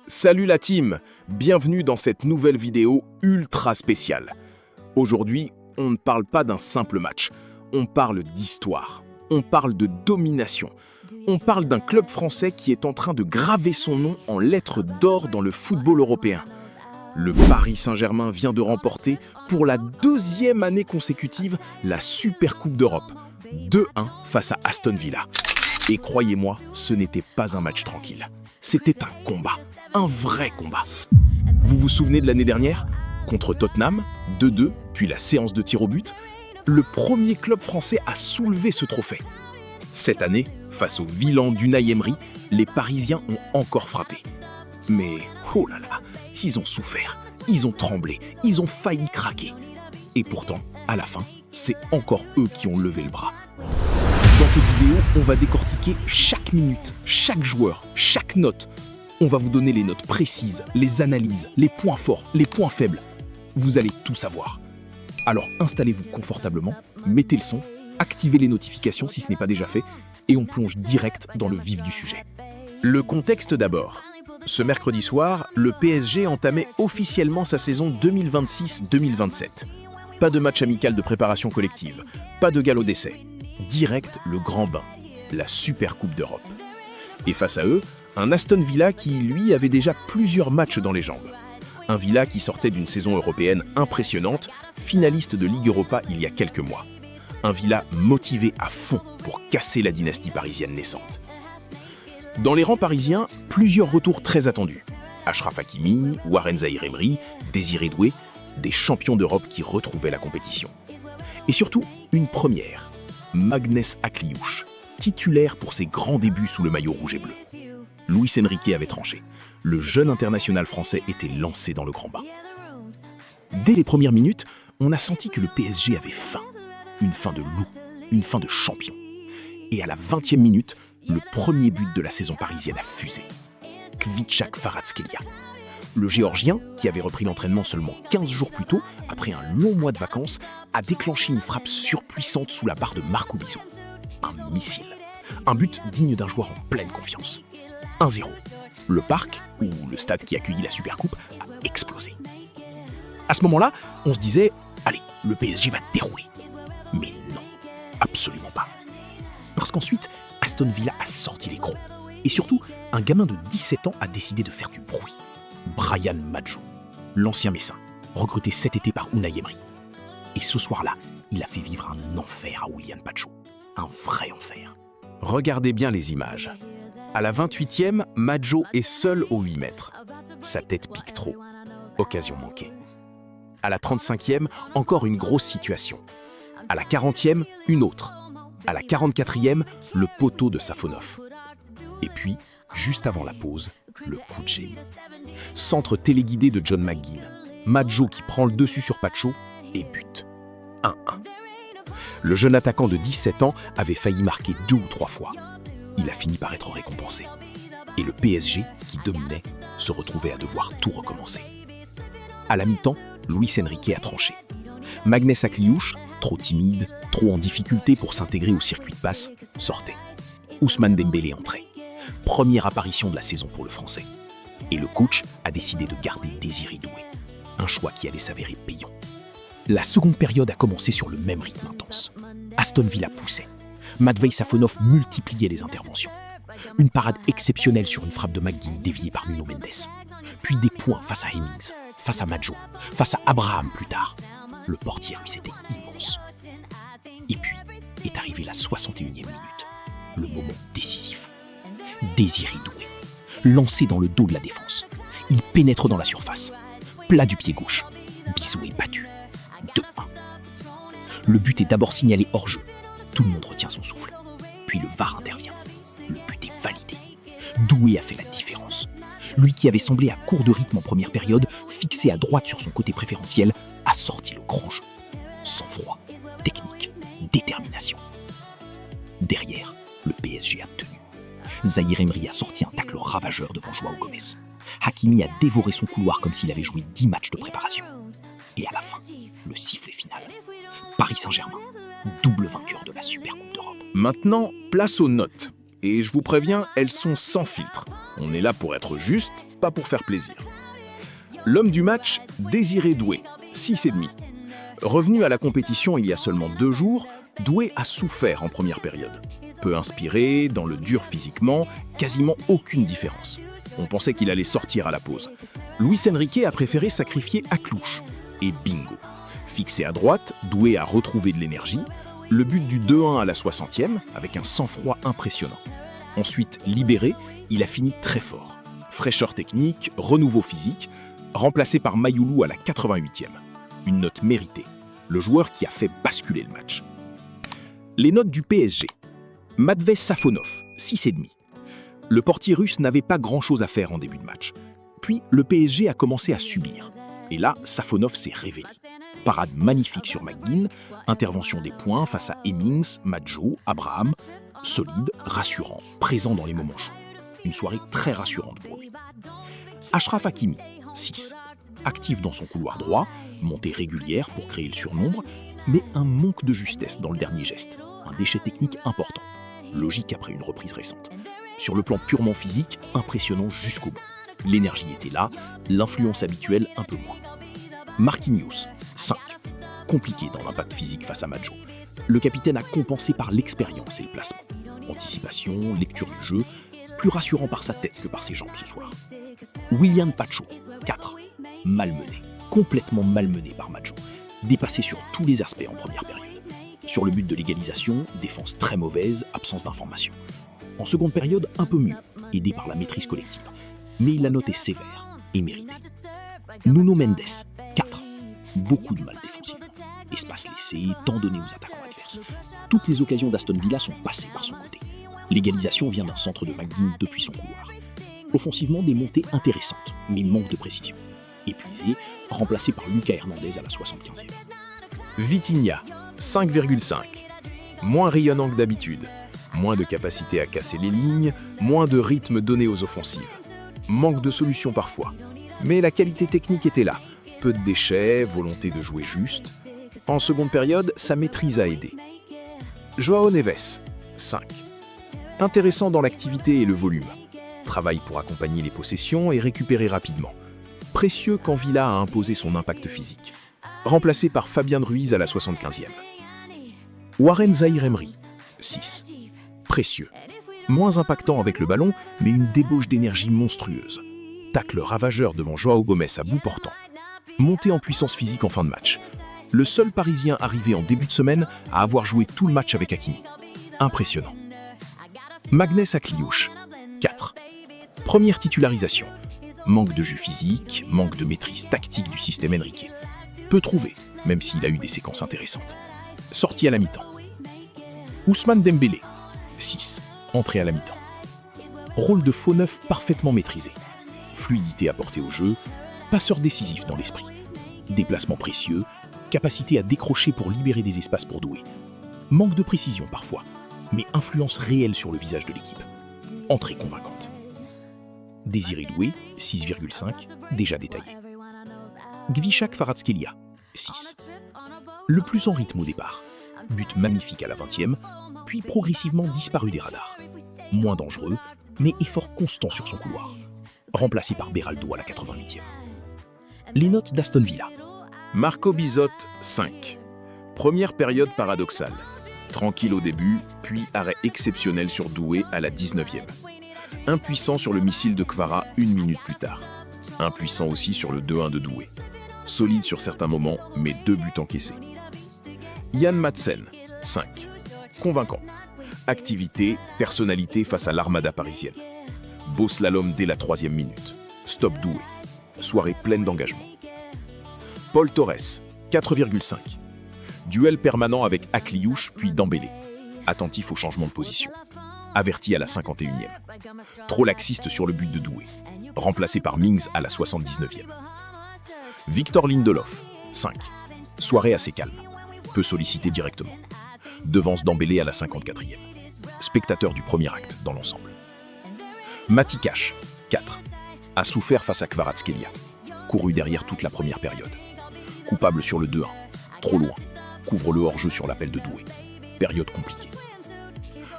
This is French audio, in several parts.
Salut la team, bienvenue dans cette nouvelle vidéo ultra spéciale. Aujourd'hui, on ne parle pas d'un simple match, on parle d'histoire, on parle de domination, on parle d'un club français qui est en train de graver son nom en lettres d'or dans le football européen. Le Paris Saint-Germain vient de remporter pour la deuxième année consécutive la Super Coupe d'Europe, 2-1 face à Aston Villa. Et croyez-moi, ce n'était pas un match tranquille. C'était un combat, un vrai combat. Vous vous souvenez de l'année dernière? Contre Tottenham, 2-2, puis la séance de tir au but, le premier club français à soulever ce trophée. Cette année, face au vilain d'Unai Emery, les Parisiens ont encore frappé. Mais, oh là là, ils ont souffert, ils ont tremblé, ils ont failli craquer. Et pourtant, à la fin, c'est encore eux qui ont levé le bras. Dans cette vidéo, on va décortiquer chaque minute, chaque joueur, chaque note. On va vous donner les notes précises, les analyses, les points forts, les points faibles. Vous allez tout savoir. Alors installez-vous confortablement, mettez le son, activez les notifications si ce n'est pas déjà fait, et on plonge direct dans le vif du sujet. Le contexte d'abord. Ce mercredi soir, le PSG entamait officiellement sa saison 2026-2027. Pas de match amical de préparation collective, pas de galop d'essai. Direct le grand bain, la Super Coupe d'Europe. Et face à eux, un Aston Villa qui, lui, avait déjà plusieurs matchs dans les jambes. Un Villa qui sortait d'une saison européenne impressionnante, finaliste de Ligue Europa il y a quelques mois. Un Villa motivé à fond pour casser la dynastie parisienne naissante. Dans les rangs parisiens, plusieurs retours très attendus. Achraf Hakimi, Warren Zaïre-Emery, Désiré Doué, des champions d'Europe qui retrouvaient la compétition. Et surtout, une première. Magnès Akliouche, titulaire pour ses grands débuts sous le maillot rouge et bleu. Luis Enrique avait tranché. Le jeune international français était lancé dans le grand bain. Dès les premières minutes, on a senti que le PSG avait faim. Une faim de loup, une faim de champion. Et à la 20e minute, le premier but de la saison parisienne a fusé. Khvichak Kvaratskhelia. Le Géorgien, qui avait repris l'entraînement seulement 15 jours plus tôt, après un long mois de vacances, a déclenché une frappe surpuissante sous la barre de Marco Bizot. Un missile. Un but digne d'un joueur en pleine confiance. 1-0. Le parc, ou le stade qui accueillit la Supercoupe, a explosé. À ce moment-là, on se disait « Allez, le PSG va dérouler ». Mais non, absolument pas. Parce qu'ensuite, Aston Villa a sorti les crocs. Et surtout, un gamin de 17 ans a décidé de faire du bruit. Bryan Maggio, l'ancien Messin, recruté cet été par Unai Emery. Et ce soir-là, il a fait vivre un enfer à Willian Pacho. Un vrai enfer. Regardez bien les images. À la 28e, Maggio est seul aux 8 mètres. Sa tête pique trop. Occasion manquée. À la 35e, encore une grosse situation. À la 40e, une autre. À la 44e, le poteau de Safonov. Et puis, juste avant la pause, le coup de génie. Centre téléguidé de John McGinn. Maggio qui prend le dessus sur Pacho et but. 1-1. Le jeune attaquant de 17 ans avait failli marquer 2 ou 3 fois. Il a fini par être récompensé. Et le PSG, qui dominait, se retrouvait à devoir tout recommencer. À la mi-temps, Luis Enrique a tranché. Magnès Akliouche, trop timide, trop en difficulté pour s'intégrer au circuit de passe, sortait. Ousmane Dembélé entrait. Première apparition de la saison pour le Français. Et le coach a décidé de garder Désiré Doué. Un choix qui allait s'avérer payant. La seconde période a commencé sur le même rythme intense. Aston Villa poussait. Matvei Safonov multipliait les interventions. Une parade exceptionnelle sur une frappe de McGinn déviée par Nuno Mendes. Puis des points face à Hemmings, face à Maggio, face à Abraham plus tard. Le portier russe était immense. Et puis est arrivée la 61e minute. Le moment décisif. Désiré Doué, lancé dans le dos de la défense. Il pénètre dans la surface. Plat du pied gauche. Bizot est battu. 2-1. Le but est d'abord signalé hors jeu. Tout le monde retient son souffle. Puis le VAR intervient. Le but est validé. Doué a fait la différence. Lui qui avait semblé à court de rythme en première période, fixé à droite sur son côté préférentiel, a sorti le grand jeu. Sang-froid, technique, détermination. Derrière, le PSG a tenu. Zaïre-Emery a sorti un tacle ravageur devant Joao Gomez. Hakimi a dévoré son couloir comme s'il avait joué 10 matchs de préparation. Et à la fin, le sifflet final. Paris Saint-Germain, double vainqueur de la Super Coupe d'Europe. Maintenant, place aux notes. Et je vous préviens, elles sont sans filtre. On est là pour être juste, pas pour faire plaisir. L'homme du match, Désiré Doué, 6,5. Revenu à la compétition il y a seulement 2 jours, Doué a souffert en première période. Peu inspiré, dans le dur physiquement, quasiment aucune différence. On pensait qu'il allait sortir à la pause. Luis Enrique a préféré sacrifier Aklouche. Et bingo. Fixé à droite, Doué a retrouvé de l'énergie. Le but du 2-1 à la 60e, avec un sang-froid impressionnant. Ensuite, libéré, il a fini très fort. Fraîcheur technique, renouveau physique, remplacé par Mayoulou à la 88e. Une note méritée. Le joueur qui a fait basculer le match. Les notes du PSG. Matvey Safonov, 6,5. Le portier russe n'avait pas grand-chose à faire en début de match. Puis, le PSG a commencé à subir. Et là, Safonov s'est révélé. Parade magnifique sur McGinn, intervention des points face à Hemmings, Maggio, Abraham. Solide, rassurant, présent dans les moments chauds. Une soirée très rassurante pour lui. Achraf Hakimi, 6. Actif dans son couloir droit, montée régulière pour créer le surnombre, mais un manque de justesse dans le dernier geste. Un déchet technique important. Logique après une reprise récente. Sur le plan purement physique, impressionnant jusqu'au bout. L'énergie était là, l'influence habituelle un peu moins. Marquinhos, 5. Compliqué dans l'impact physique face à Maggio. Le capitaine a compensé par l'expérience et le placement. Anticipation, lecture du jeu, plus rassurant par sa tête que par ses jambes ce soir. William Pacho, 4. Malmené, complètement malmené par Maggio. Dépassé sur tous les aspects en première période. Sur le but de l'égalisation, défense très mauvaise, absence d'information. En seconde période, un peu mieux, aidé par la maîtrise collective. Mais il a noté sévère et mérité. Nuno Mendes, 4. Beaucoup de mal défensif. Espace laissé, temps donné aux attaquants adverses. Toutes les occasions d'Aston Villa sont passées par son côté. L'égalisation vient d'un centre de McGinn depuis son couloir. Offensivement, des montées intéressantes, mais manque de précision. Épuisé, remplacé par Lucas Hernandez à la 75e. Vitinha, 5,5. Moins rayonnant que d'habitude. Moins de capacité à casser les lignes, moins de rythme donné aux offensives. Manque de solutions parfois. Mais la qualité technique était là. Peu de déchets, volonté de jouer juste. En seconde période, sa maîtrise a aidé. Joao Neves, 5. Intéressant dans l'activité et le volume. Travaille pour accompagner les possessions et récupérer rapidement. Précieux quand Villa a imposé son impact physique. Remplacé par Fabien Ruiz à la 75e. Warren Zaïre-Emery, 6. Précieux. Moins impactant avec le ballon, mais une débauche d'énergie monstrueuse. Tacle ravageur devant Joao Gomez à bout portant. Montée en puissance physique en fin de match. Le seul Parisien arrivé en début de semaine à avoir joué tout le match avec Hakimi. Impressionnant. Magnès Akliouche, 4. Première titularisation. Manque de jus physique, manque de maîtrise tactique du système Enrique. Peu trouvé, même s'il a eu des séquences intéressantes. Sortie à la mi-temps. Ousmane Dembélé, 6. Entrée à la mi-temps. Rôle de faux neuf parfaitement maîtrisé. Fluidité apportée au jeu, passeur décisif dans l'esprit. Déplacement précieux, capacité à décrocher pour libérer des espaces pour Doué. Manque de précision parfois, mais influence réelle sur le visage de l'équipe. Entrée convaincante. Désiré Doué, 6,5, déjà détaillé. Gvishak Kvaratskhelia, 6. Le plus en rythme au départ. But magnifique à la 20e, puis progressivement disparu des radars. Moins dangereux, mais effort constant sur son couloir. Remplacé par Beraldo à la 88e. Les notes d'Aston Villa. Marco Bizotte, 5. Première période paradoxale. Tranquille au début, puis arrêt exceptionnel sur Doué à la 19e. Impuissant sur le missile de Kvara 1 minute plus tard. Impuissant aussi sur le 2-1 de Doué. Solide sur certains moments, mais 2 buts encaissés. Yann Madsen, 5. Convaincant. Activité, personnalité face à l'armada parisienne. Beau slalom dès la 3e minute. Stop Doué. Soirée pleine d'engagement. Paul Torres, 4,5. Duel permanent avec Akliouche puis Dembélé. Attentif au changement de position. Averti à la 51e. Trop laxiste sur le but de Doué. Remplacé par Mings à la 79e. Victor Lindelof, 5. Soirée assez calme. Peu sollicité directement. Devance Dembélé à la 54e. Spectateur du premier acte dans l'ensemble. Mati Cash, 4. A souffert face à Kvaratskhelia. Couru derrière toute la première période. Coupable sur le 2-1. Trop loin. Couvre le hors-jeu sur l'appel de Doué. Période compliquée.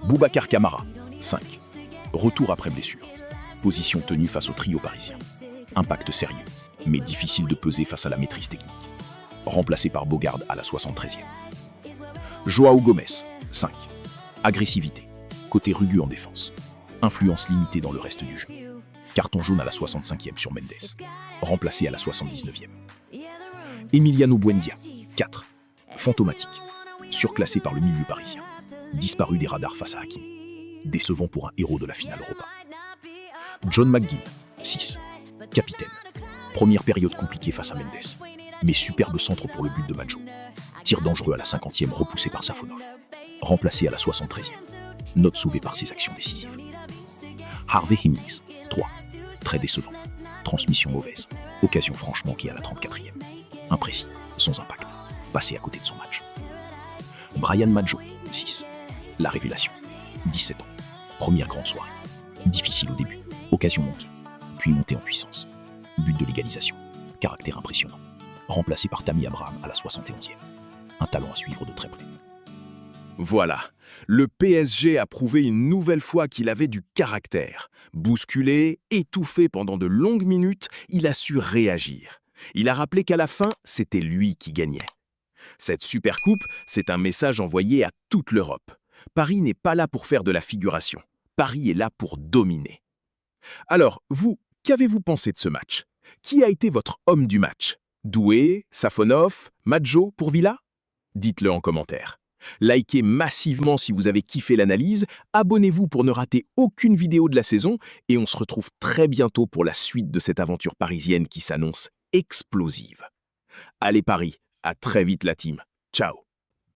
Boubacar Kamara, 5. Retour après blessure. Position tenue face au trio parisien. Impact sérieux, mais difficile de peser face à la maîtrise technique. Remplacé par Bogarde à la 73e. Joao Gomes, 5. Agressivité. Côté rugueux en défense. Influence limitée dans le reste du jeu. Carton jaune à la 65e sur Mendes. Remplacé à la 79e. Emiliano Buendia, 4. Fantomatique. Surclassé par le milieu parisien. Disparu des radars face à Hakimi. Décevant pour un héros de la finale Europa. John McGinn, 6. Capitaine. Première période compliquée face à Mendes. Mais superbe centre pour le but de Maggio. Tir dangereux à la 50e repoussé par Safonov. Remplacé à la 73e. Note sauvée par ses actions décisives. Harvey Hemmings, 3. Très décevant. Transmission mauvaise. Occasion franche manquée à la 34e. Imprécis, sans impact. Passé à côté de son match. Brian Maggio, 6. La révélation. 17 ans. Première grande soirée. Difficile au début. Occasion manquée. Puis montée en puissance. But de l'égalisation. Caractère impressionnant. Remplacé par Tammy Abraham à la 71e. Un talent à suivre de très près. Voilà, le PSG a prouvé une nouvelle fois qu'il avait du caractère. Bousculé, étouffé pendant de longues minutes, il a su réagir. Il a rappelé qu'à la fin, c'était lui qui gagnait. Cette Supercoupe, c'est un message envoyé à toute l'Europe. Paris n'est pas là pour faire de la figuration. Paris est là pour dominer. Alors, vous, qu'avez-vous pensé de ce match? Qui a été votre homme du match? Doué, Safonov, Maggio pour Villa? Dites-le en commentaire. Likez massivement si vous avez kiffé l'analyse, abonnez-vous pour ne rater aucune vidéo de la saison et on se retrouve très bientôt pour la suite de cette aventure parisienne qui s'annonce explosive. Allez Paris, à très vite la team. Ciao.